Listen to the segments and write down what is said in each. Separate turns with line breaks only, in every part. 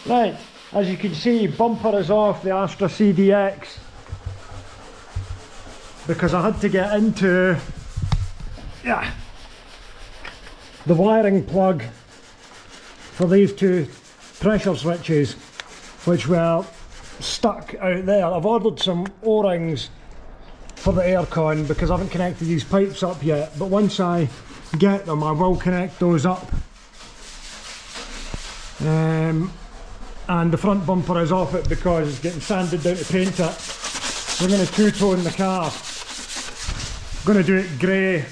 Right, as you can see, bumper is off the Astra CDX because I had to get into the wiring plug for these two pressure switches, which were stuck out there. I've ordered some O-rings for the aircon because I haven't connected these pipes up yet, but once I get them I will connect those up. And the front bumper is off it because it's getting sanded down to paint it. We're going to two-tone the car. I'm going to do it grey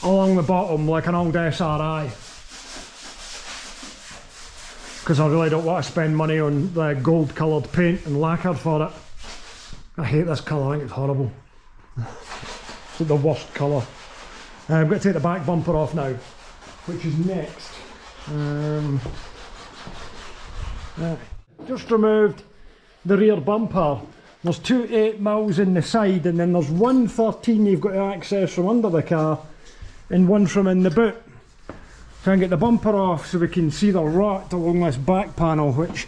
along the bottom like an old SRI, because I really don't want to spend money on the gold coloured paint and lacquer for it. I hate this colour, I think it's horrible. It's like the worst colour. I'm going to take the back bumper off now, which is next. Just removed the rear bumper. There's two 8mm in the side, and then there's one 13 you've got to access from under the car and one from in the boot. Try and get the bumper off so we can see the rot along this back panel, which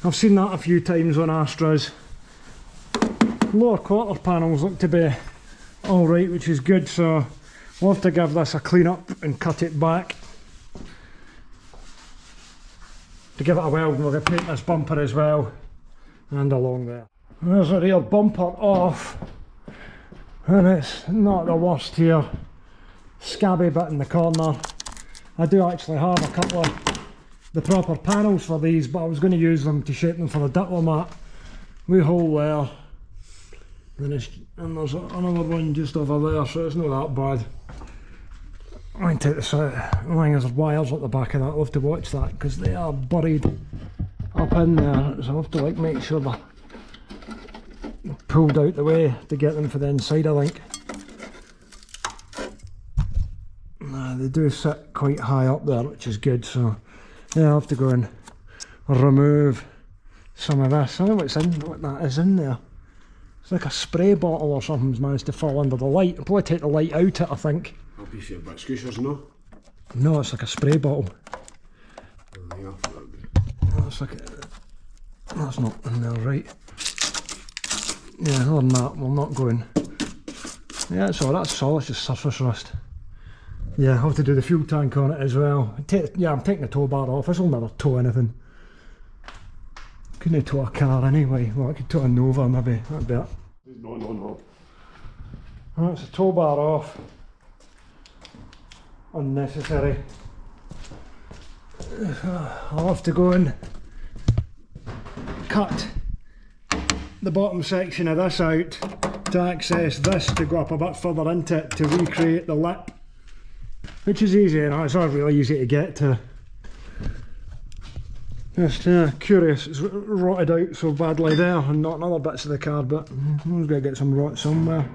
I've seen that a few times on Astras. Lower quarter panels look to be alright, which is good, so we'll have to give this a clean up and cut it back. To give it a weld, we're going to paint this bumper as well, and along there. There's the rear bumper off, and it's not the worst here. Scabby bit in the corner. I do actually have a couple of the proper panels for these, but I was going to use them to shape them for the diplomat. Wee hole there, and there's another one just over there, so it's not that bad. I might take this out. I think there's wires at the back of that. I'll have to watch that because they are buried up in there, so I'll have to like make sure they're pulled out the way to get them for the inside, I think. They do sit quite high up there, which is good, so yeah, I'll have to go and remove some of this. I don't know what that is in there. It's like a spray bottle or something's managed to fall under the light. I'll probably take the light out it, I think.
I'll be sure about scooters, no?
No, it's like a spray bottle.
Oh, yeah,
That's like that's not in there right. Yeah, other than that, we're not going. Yeah, it's alright, that's all, it's just surface rust. Yeah, I'll have to do the fuel tank on it as well. I'm taking the tow bar off. This will never tow anything. Couldn't tow a car anyway. Well, I could tow a Nova maybe, that'd be it.
No.
That's the tow bar off. Unnecessary. I'll have to go and cut the bottom section of this out to access this to go up a bit further into it to recreate the lip, which is easy, you know, it's not really easy to get to. Just curious, it's rotted out so badly there and not in other bits of the car, but I'm going to get some rot somewhere.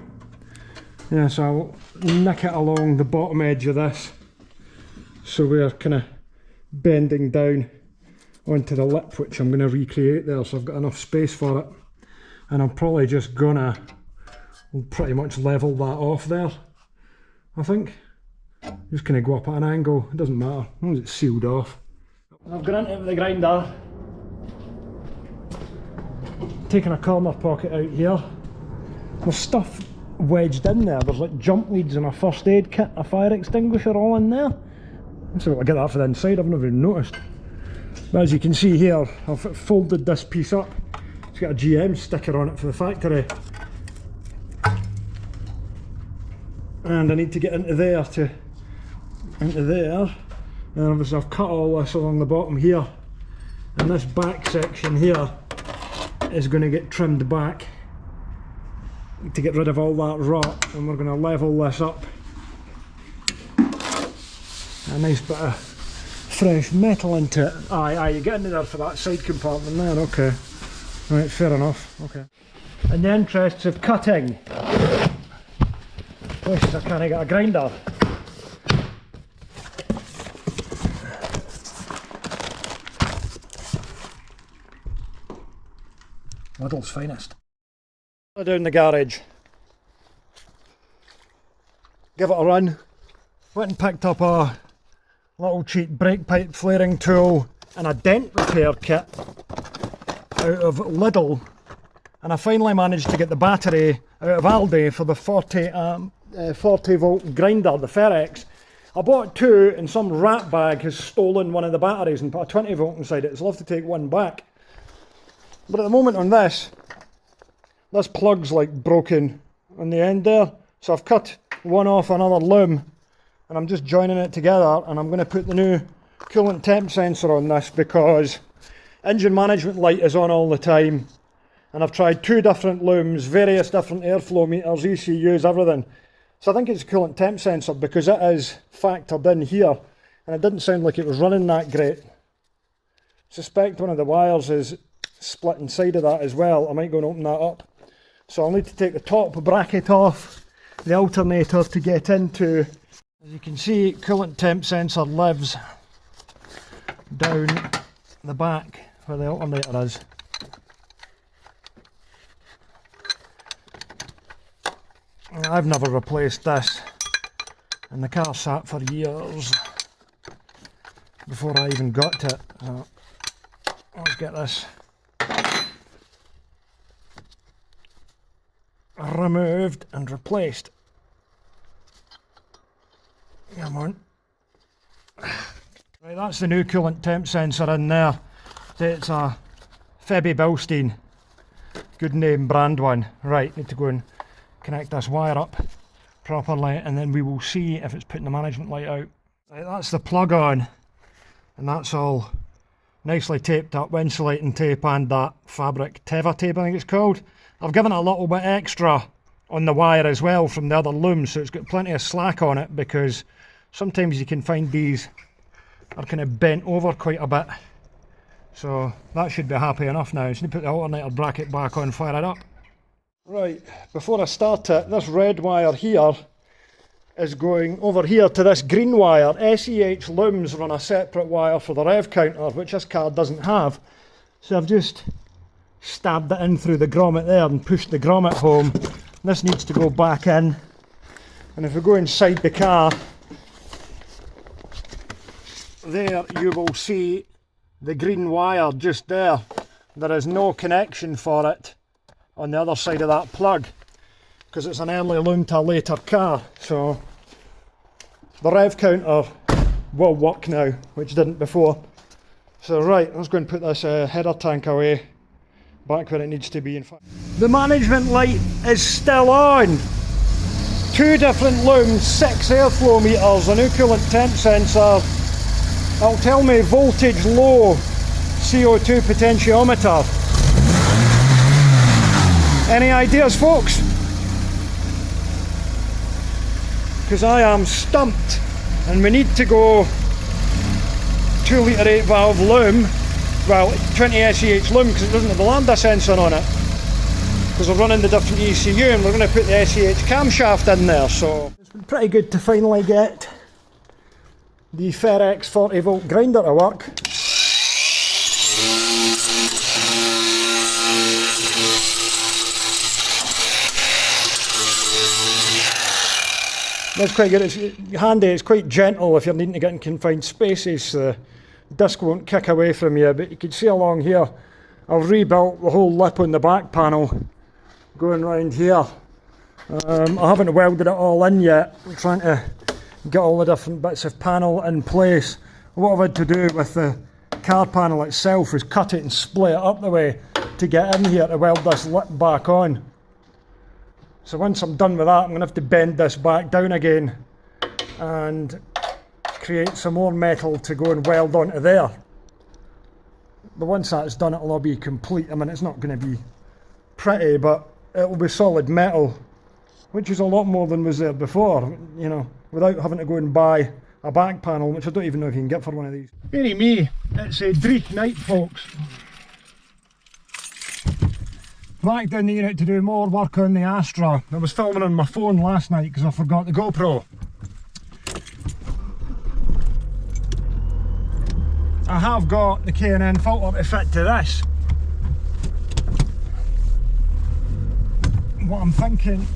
Yeah, so I'll nick it along the bottom edge of this, so we're kind of bending down onto the lip, which I'm going to recreate there, so I've got enough space for it. And I'm probably just gonna pretty much level that off there, I think. Just going to go up at an angle, it doesn't matter, as long as it's sealed off. I've gone into the grinder, taken a corner pocket out here. There's stuff wedged in there, there's like jump leads and a first aid kit, a fire extinguisher all in there. So I'll get that for the inside, I've never even noticed. But as you can see here, I've folded this piece up. It's got a GM sticker on it for the factory. And I need to get into there and obviously I've cut all this along the bottom here, and this back section here is going to get trimmed back to get rid of all that rot, and we're going to level this up. A nice bit of fresh metal into it. Aye, you get into there for that side compartment there, okay. Right, fair enough, okay. In the interests of cutting, wishes I can't get a grinder. Lidl's finest. Down the garage. Give it a run. Went and picked up a little cheap brake pipe flaring tool and a dent repair kit out of Lidl, and I finally managed to get the battery out of Aldi for the 40 volt grinder, the FedEx. I bought two and some rat bag has stolen one of the batteries and put a 20 volt inside it, so I'll have to take one back. But at the moment on this plug's like broken on the end there, so I've cut one off another loom and I'm just joining it together, and I'm going to put the new coolant temp sensor on this because engine management light is on all the time, and I've tried two different looms, various different airflow meters, ECUs, everything. So I think it's a coolant temp sensor because it is factored in here, and it didn't sound like it was running that great. I suspect one of the wires is split inside of that as well. I might go and open that up. So I'll need to take the top bracket off the alternator to get into. As you can see, coolant temp sensor lives down the back where the alternator is. I've never replaced this, and the car sat for years before I even got to it. So let's get this removed and replaced. Come on. Right, that's the new coolant temp sensor in there. It's a Febby Bilstein, good name brand one. Right, need to go and connect this wire up properly, and then we will see if it's putting the management light out. Right, that's the plug on, and that's all nicely taped up with insulating tape and that fabric Teva tape, I think it's called. I've given it a little bit extra on the wire as well from the other loom, so it's got plenty of slack on it, because sometimes you can find these are kind of bent over quite a bit. So that should be happy enough now. Just need to put the alternator bracket back on, fire it up. Right, before I start it, this red wire here is going over here to this green wire. SEH looms run a separate wire for the rev counter, which this car doesn't have. So I've just stabbed it in through the grommet there and pushed the grommet home. This needs to go back in. And if we go inside the car, there you will see the green wire just there. There is no connection for it on the other side of that plug because it's an early loom to a later car. So the rev counter will work now, which didn't before. So right, let's go and put this header tank away back where it needs to be. In fact, the management light is still on. Two different looms, 6 airflow meters, a new coolant temp sensor. It'll tell me voltage low, CO2 potentiometer. Any ideas, folks? Because I am stumped, and we need to go 2 litre 8 valve loom, well 20 SEH loom because it doesn't have the lambda sensor on it, because we're running the different ECU and we're going to put the SEH camshaft in there. So it's been pretty good to finally get the FedEx 40 volt grinder to work. That's quite good. It's handy, it's quite gentle if you're needing to get in confined spaces. The disc won't kick away from you, but you can see along here I've rebuilt the whole lip on the back panel going round here. I haven't welded it all in yet. I'm trying to get all the different bits of panel in place. What I've had to do with the car panel itself is cut it and split it up the way to get in here to weld this lip back on. So once I'm done with that, I'm going to have to bend this back down again and create some more metal to go and weld onto there. But once that's done, it'll all be complete. I mean, it's not going to be pretty, but it'll be solid metal, which is a lot more than was there before, you know, without having to go and buy a back panel, which I don't even know if you can get for one of these. Any me, it's a dreich night, folks. Back down the unit to do more work on the Astra. I was filming on my phone last night because I forgot the GoPro. I have got the K&N filter to fit to this. What I'm thinking,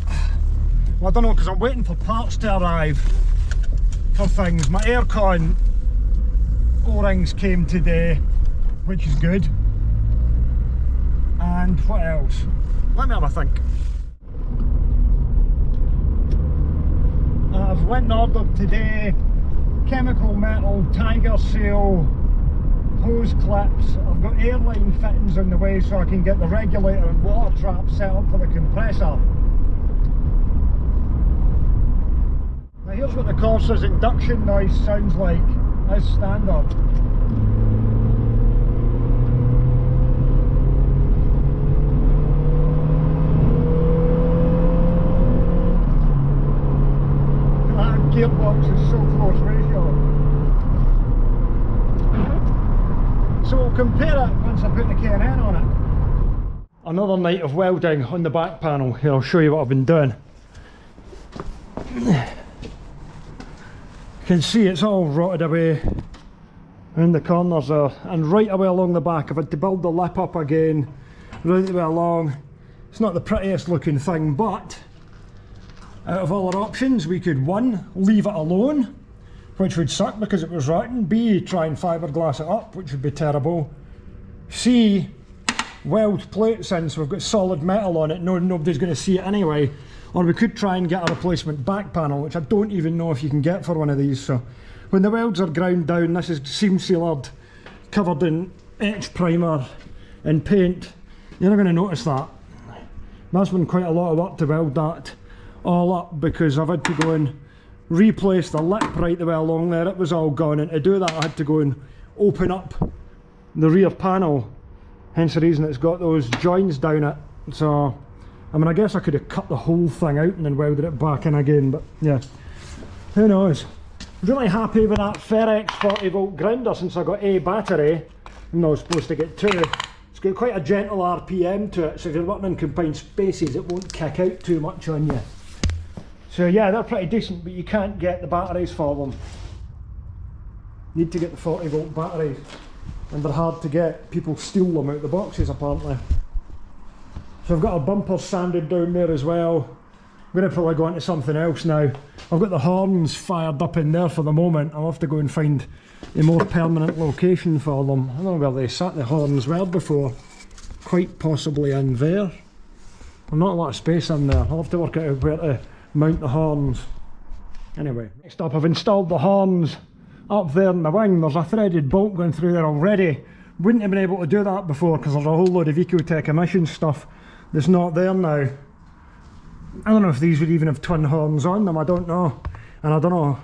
well, I don't know, because I'm waiting for parts to arrive for things. My aircon O-rings came today, which is good. And what else? Let me have a think. I've went and ordered today chemical metal, tiger seal, hose clips. I've got airline fittings on the way so I can get the regulator and water trap set up for the compressor. Now here's what the Corsa's induction noise sounds like as standard. That gearbox is so close ratio. So we'll compare it once I put the K&N on it. Another night of welding on the back panel. Here, I'll show you what I've been doing. You can see it's all rotted away in the corners there, and right away along the back I've had to build the lip up again, right the way along. It's not the prettiest looking thing, but out of all our options we could, one, leave it alone, which would suck because it was rotten, B, try and fiberglass it up, which would be terrible, C, weld plates in so we've got solid metal on it, nobody's going to see it anyway. Or we could try and get a replacement back panel, which I don't even know if you can get for one of these. So when the welds are ground down, this is seam sealed, covered in etch primer and paint. You're not going to notice that. That's been quite a lot of work to weld that all up, because I've had to go and replace the lip right the way along there. It was all gone, and to do that I had to go and open up the rear panel. Hence the reason it's got those joins down it. So I mean, I guess I could have cut the whole thing out and then welded it back in again, but yeah, who knows. Really happy with that FerX 40 volt grinder since I got a battery. I'm not supposed to get two. It's got quite a gentle RPM to it, so if you're working in confined spaces it won't kick out too much on you. So yeah, they're pretty decent, but you can't get the batteries for them. Need to get the 40 volt batteries, and they're hard to get. People steal them out the boxes apparently. So I've got a bumper sanded down there as well. I'm going to probably go into something else now. I've got the horns fired up in there for the moment. I'll have to go and find a more permanent location for them. I don't know where they sat the horns were before. Quite possibly in there. There's not a lot of space in there. I'll have to work out where to mount the horns. Anyway, next up I've installed the horns up there in the wing. There's a threaded bolt going through there already. Wouldn't have been able to do that before because there's a whole load of Ecotech emission stuff that's not there now. I don't know if these would even have twin horns on them, I don't know. And I don't know,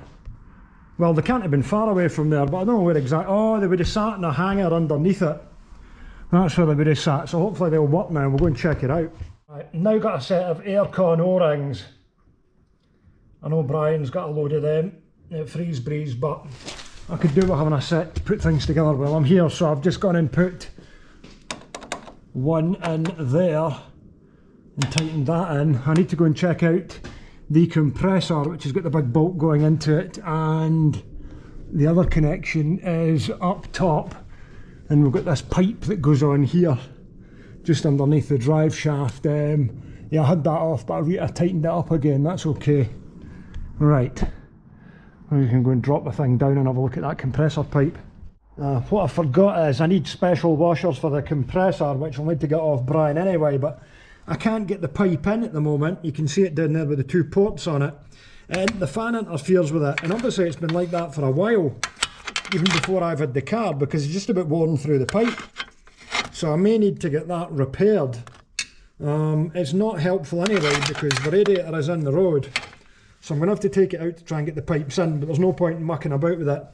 well they can't have been far away from there, but I don't know where exactly. Oh, they would have sat in a hanger underneath it. That's where they would have sat, so hopefully they'll work now. We'll go and check it out. Right, now got a set of aircon O-rings. I know Brian's got a load of them at Freeze Breeze, but I could do with having a set to put things together while I'm here, so I've just gone and put one in there and tightened that in. I need to go and check out the compressor, which has got the big bolt going into it, and the other connection is up top, and we've got this pipe that goes on here just underneath the drive shaft. Yeah, I had that off, but I tightened it up again. That's okay. Right, we can go and drop the thing down and have a look at that compressor pipe. What I forgot is I need special washers for the compressor, which I'll need to get off Brian anyway, but I can't get the pipe in at the moment. You can see it down there with the two ports on it, and the fan interferes with it, and obviously it's been like that for a while, even before I've had the car, because it's just about worn through the pipe. So I may need to get that repaired. It's not helpful anyway because the radiator is in the road, so I'm going to have to take it out to try and get the pipes in, but there's no point in mucking about with it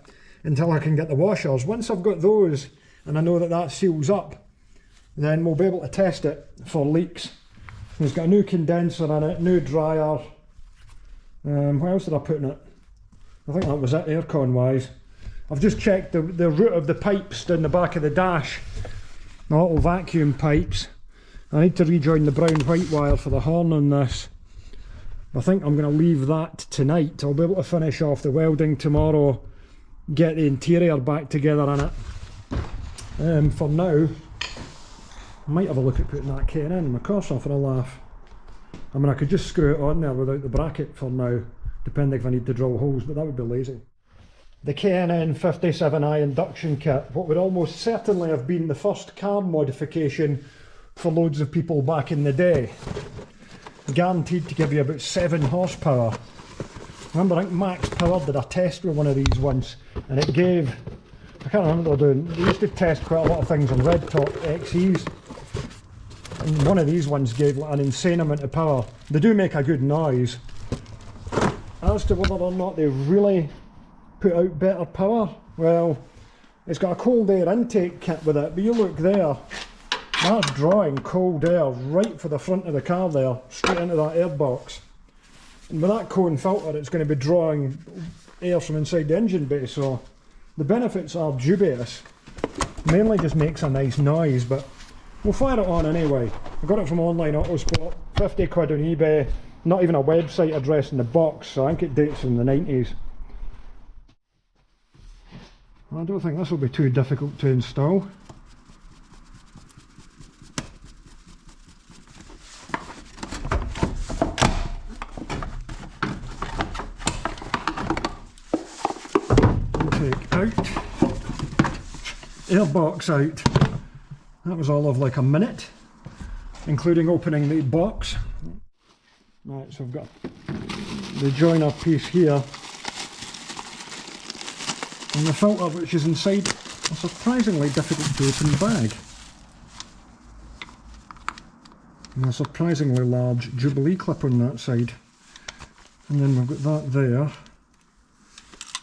until I can get the washers. Once I've got those and I know that that seals up, then we'll be able to test it for leaks. It's got a new condenser in it, new dryer. What else did I put in it? I think that was it aircon wise. I've just checked the root of the pipes down the back of the dash, the little vacuum pipes. I need to rejoin the brown white wire for the horn on this. I think I'm going to leave that tonight. I'll be able to finish off the welding tomorrow, get the interior back together in it. For now, I might have a look at putting that K&N in my Corsa for a laugh. I mean, I could just screw it on there without the bracket for now, depending if I need to drill holes, but that would be lazy. the KNN 57i induction kit, what would almost certainly have been the first car modification for loads of people back in the day. Guaranteed to give you about 7 horsepower. Remember, I think Max Power did a test with one of these once, and it gave, I can't remember what they're doing, they used to test quite a lot of things on red top XEs, and one of these ones gave like an insane amount of power. They do make a good noise. As to whether or not they really put out better power, well, it's got a cold air intake kit with it, but you look there, that's drawing cold air right for the front of the car there, straight into that air box. And with that cone filter, it's going to be drawing air from inside the engine bay, so the benefits are dubious. Mainly just makes a nice noise, but we'll fire it on anyway. I got it from Online Autosport, 50 quid on eBay, not even a website address in the box, so I think it dates from the 90s. I don't think this will be too difficult to install. Take out, airbox out. That was all of like a minute, including opening the box. Right, so I've got the joiner piece here, and the filter which is inside a surprisingly difficult to open bag. And a surprisingly large Jubilee clip on that side. And then we've got that there.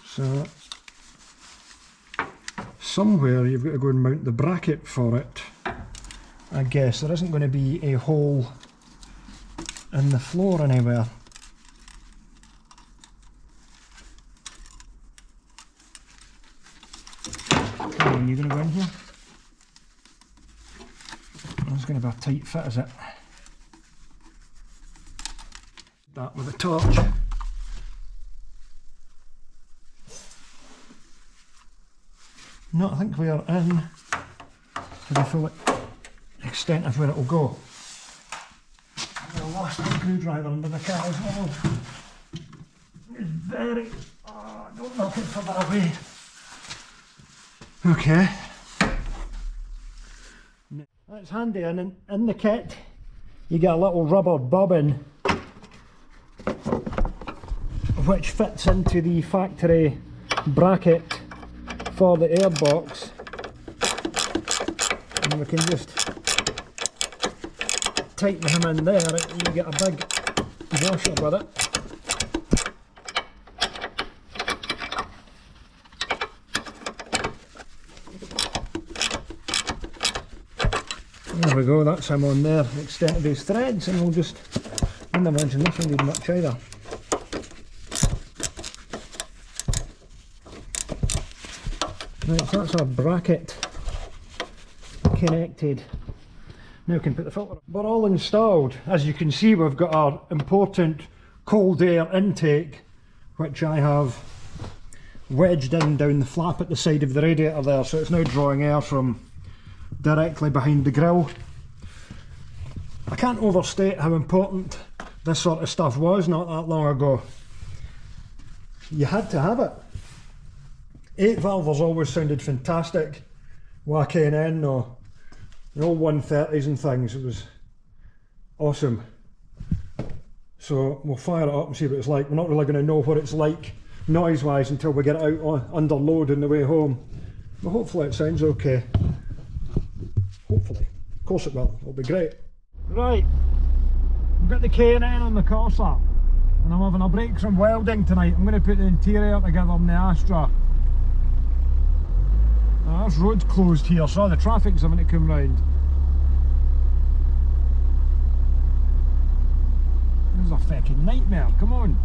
So somewhere you've got to go and mount the bracket for it. I guess there isn't going to be a hole in the floor anywhere. Come on, you going to go in here? That's going to be a tight fit, is it? That with a torch. No, I think we are in to the full extent of where it will go. I lost the screwdriver under the car as well. It's very... oh, don't knock it further away. Okay. That's handy, and in the kit you get a little rubber bobbin which fits into the factory bracket for the airbox, and we can just tighten him in there and you get a big washer with it. There we go, that's him on there, the extent of his threads, and we'll just, I wouldn't imagine this will need much either. Right, so that's our bracket connected. Now we can put the filter. We're all installed. As you can see, we've got our important cold air intake, which I have wedged in down the flap at the side of the radiator there, so it's now drawing air from directly behind the grille. I can't overstate how important this sort of stuff was not that long ago. You had to have it. 8 valvers always sounded fantastic. KNN or the old 130s and things, it was awesome. So we'll fire it up and see what it's like. We're not really going to know what it's like noise wise until we get it out under load on the way home. But hopefully it sounds okay. Hopefully. Of course it will. It'll be great. Right. I've got the KNN on the Corsa and I'm having a break from welding tonight. I'm going to put the interior together on the Astra. Now, this road's closed here, so the traffic's having to come round. This is a fucking nightmare, come on.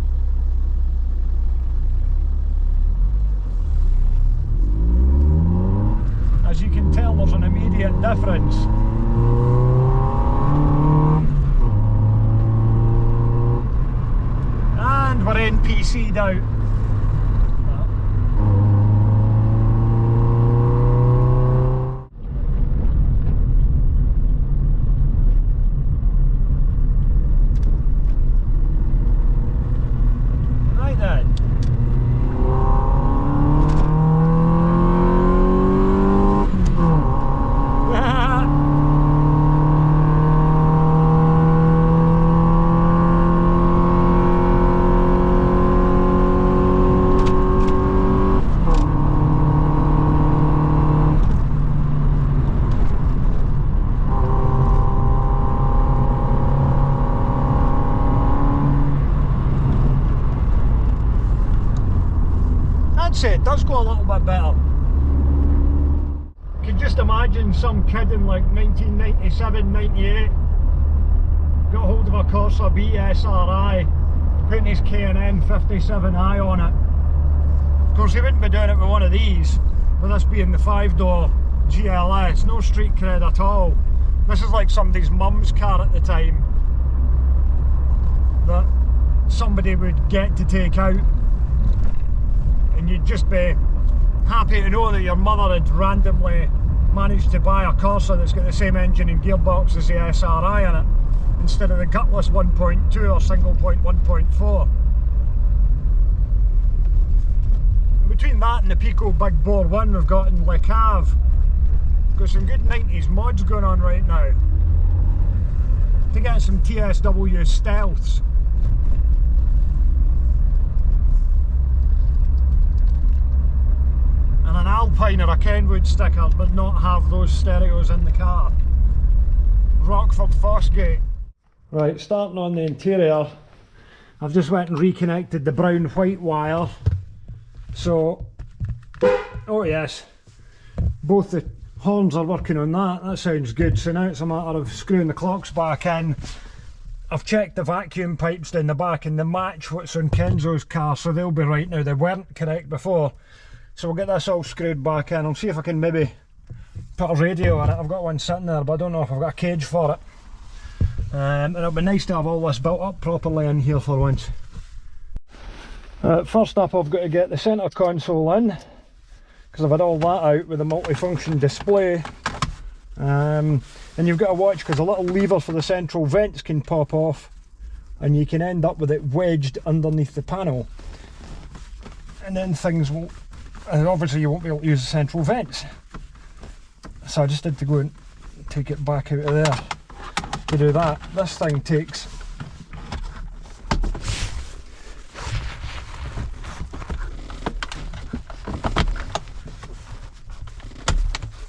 As you can tell, there's an immediate difference. And we're NPC'd out. it does go a little bit better. You can just imagine some kid in like 1997, 98 got hold of a Corsa B SRI, putting his K&N 57i on it. Of course he wouldn't be doing it with one of these, with this being the 5-door GLS, no street cred at all. This is like somebody's mum's car at the time that somebody would get to take out, and you'd just be happy to know that your mother had randomly managed to buy a Corsa that's got the same engine and gearbox as the SRI in it, instead of the gutless 1.2 or single point 1.4. Between that and the Pico Big Bore 1 we've got in Le Cave, got some good 90s mods going on right now to get some TSW stealths. And an Alpine or a Kenwood sticker, but not have those stereos in the car. Rockford Fosgate. Right, starting on the interior, I've just went and reconnected the brown white wire. So, oh yes, both the horns are working on that. That sounds good. So now it's a matter of screwing the clocks back in. I've checked the vacuum pipes down the back and they match what's on Kenzo's car, so they'll be right now. They weren't correct before. So we'll get this all screwed back in. I'll see if I can maybe put a radio on it. I've got one sitting there, but I don't know if I've got a cage for it. And it'll be nice to have all this built up properly in here for once. First up, I've got to get the centre console in, because I've had all that out with the multifunction display. And you've got to watch, because a little lever for the central vents can pop off and you can end up with it wedged underneath the panel, and then things won't, and obviously you won't be able to use the central vents. So I just had to go and take it back out of there to do that. This thing takes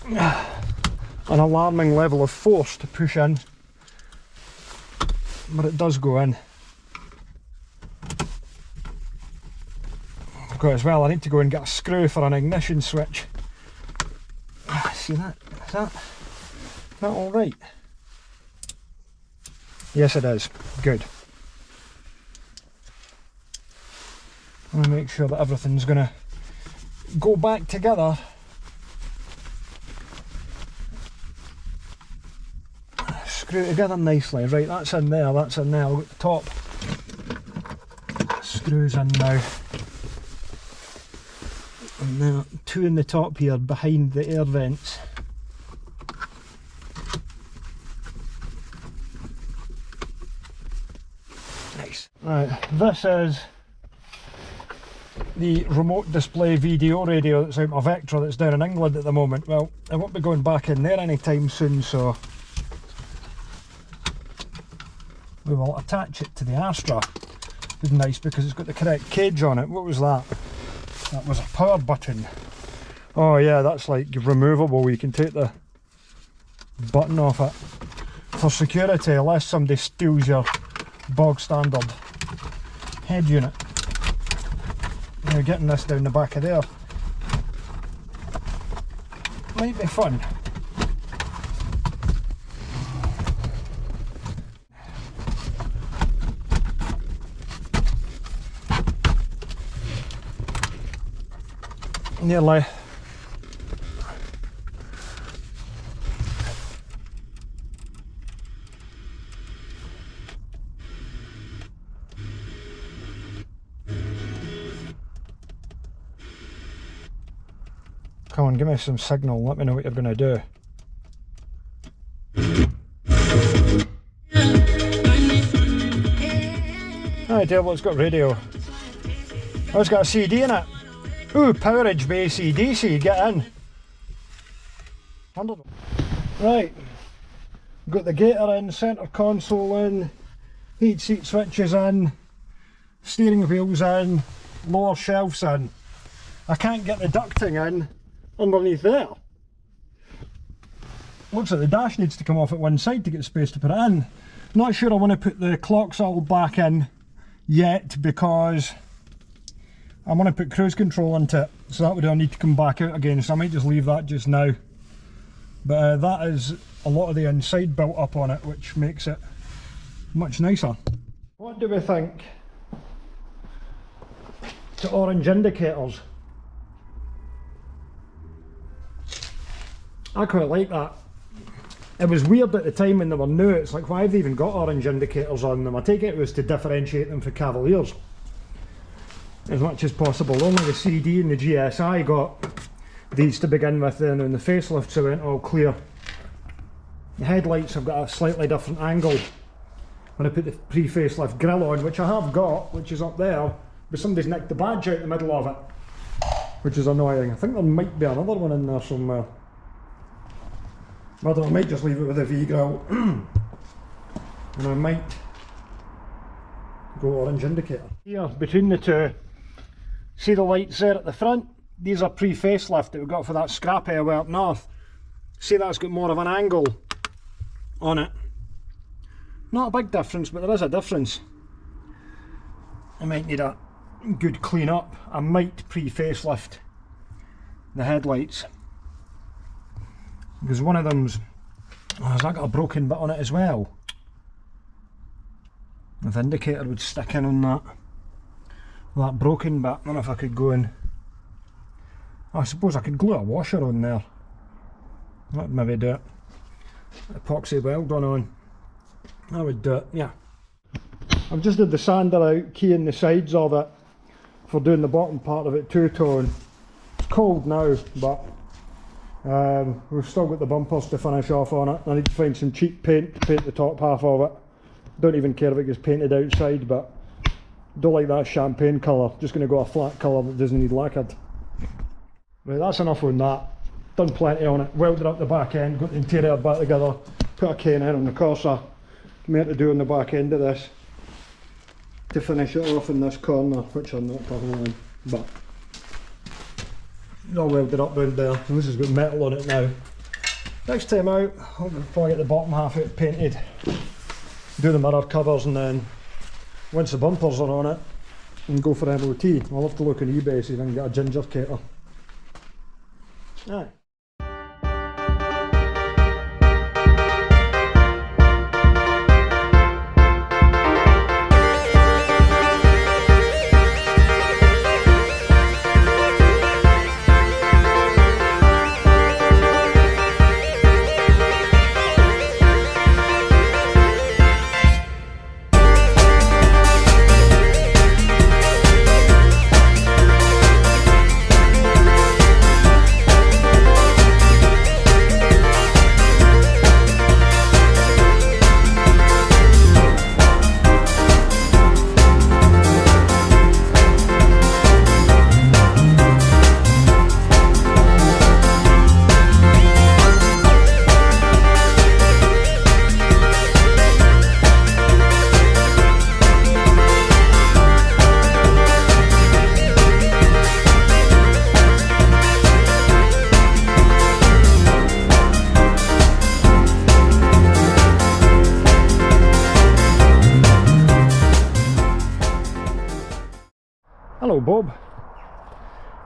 an alarming level of force to push in, but it does go in. I've got as well, I need to go and get a screw for an ignition switch. See that? Is that all right? Yes it is. Good. I want to make sure that everything's going to go back together. Screw it together nicely. Right, that's in there, that's in there. I'll get the top screws in now. And now two in the top here behind the air vents. Nice. Right, this is the remote display VDO radio that's out my Vectra that's down in England at the moment. Well, I won't be going back in there anytime soon, so we will attach it to the Astra. It's nice because it's got the correct cage on it. What was that? That was a power button. Oh yeah, that's like removable. You can take the button off it for security, unless somebody steals your bog standard head unit. Now getting this down the back of there might be fun. Nearly. Come on, give me some signal, let me know what you're going to do. Alright, Devil, it's got radio. Oh, it's got a CD in it. Ooh, powerage by AC/DC, get in. Right, got the gator in, centre console in, heat seat switches in, steering wheels in, lower shelves in. I can't get the ducting in underneath there. Looks like the dash needs to come off at one side to get space to put it in. Not sure I want to put the clocks all back in yet, because I'm going to put cruise control into it, so that way I don't need to come back out again, so I might just leave that just now. But that is a lot of the inside built up on it, which makes it much nicer. What do we think to orange indicators? I quite like that. It was weird at the time when they were new. It's like, why have they even got orange indicators on them? I take it was to differentiate them for Cavaliers as much as possible. Only the CD and the GSI got these to begin with, then when the facelifts they went all clear. The headlights have got a slightly different angle when I put the pre-facelift grille on, which I have got, which is up there, but somebody's nicked the badge out the middle of it, which is annoying. I think there might be another one in there somewhere. But I might just leave it with a V-grille and I might go orange indicator. Here, between the two, see the lights there at the front? These are pre-facelift that we got for that scrap air way up north. See, that's got more of an angle on it. Not a big difference, but there is a difference. I might need a good clean up. I might pre-facelift the headlights, because one of them's, oh, has that got a broken bit on it as well? If the indicator would stick in on that, that broken bit. I don't know if I could go in. I suppose I could glue a washer on there. That'd maybe do it. Epoxy weld on. I would do it, yeah. I've just did the sander out, keying the sides of it for doing the bottom part of it two-tone. It's cold now, but we've still got the bumpers to finish off on it. I need to find some cheap paint to paint the top half of it. Don't even care if it gets painted outside, but don't like that champagne colour. Just going to go a flat colour that doesn't need lacquered. Right, that's enough on that. Done plenty on it. Welded up the back end, got the interior back together, put a cane in on the Corsa. More to do on the back end of this to finish it off in this corner, which I'm not putting on, but all welded up down there. This has got metal on it now. Next time out, I'll probably get the bottom half out painted, do the mirror covers, and then once the bumpers are on it, and go for MoT. I'll have to look on eBay see if I can get a ginger cater. Aye. Hello Bob,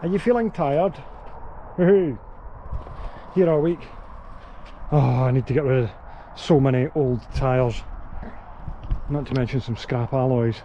are you feeling tired? Woohoo! Here all week. Oh, I need to get rid of so many old tyres, not to mention some scrap alloys.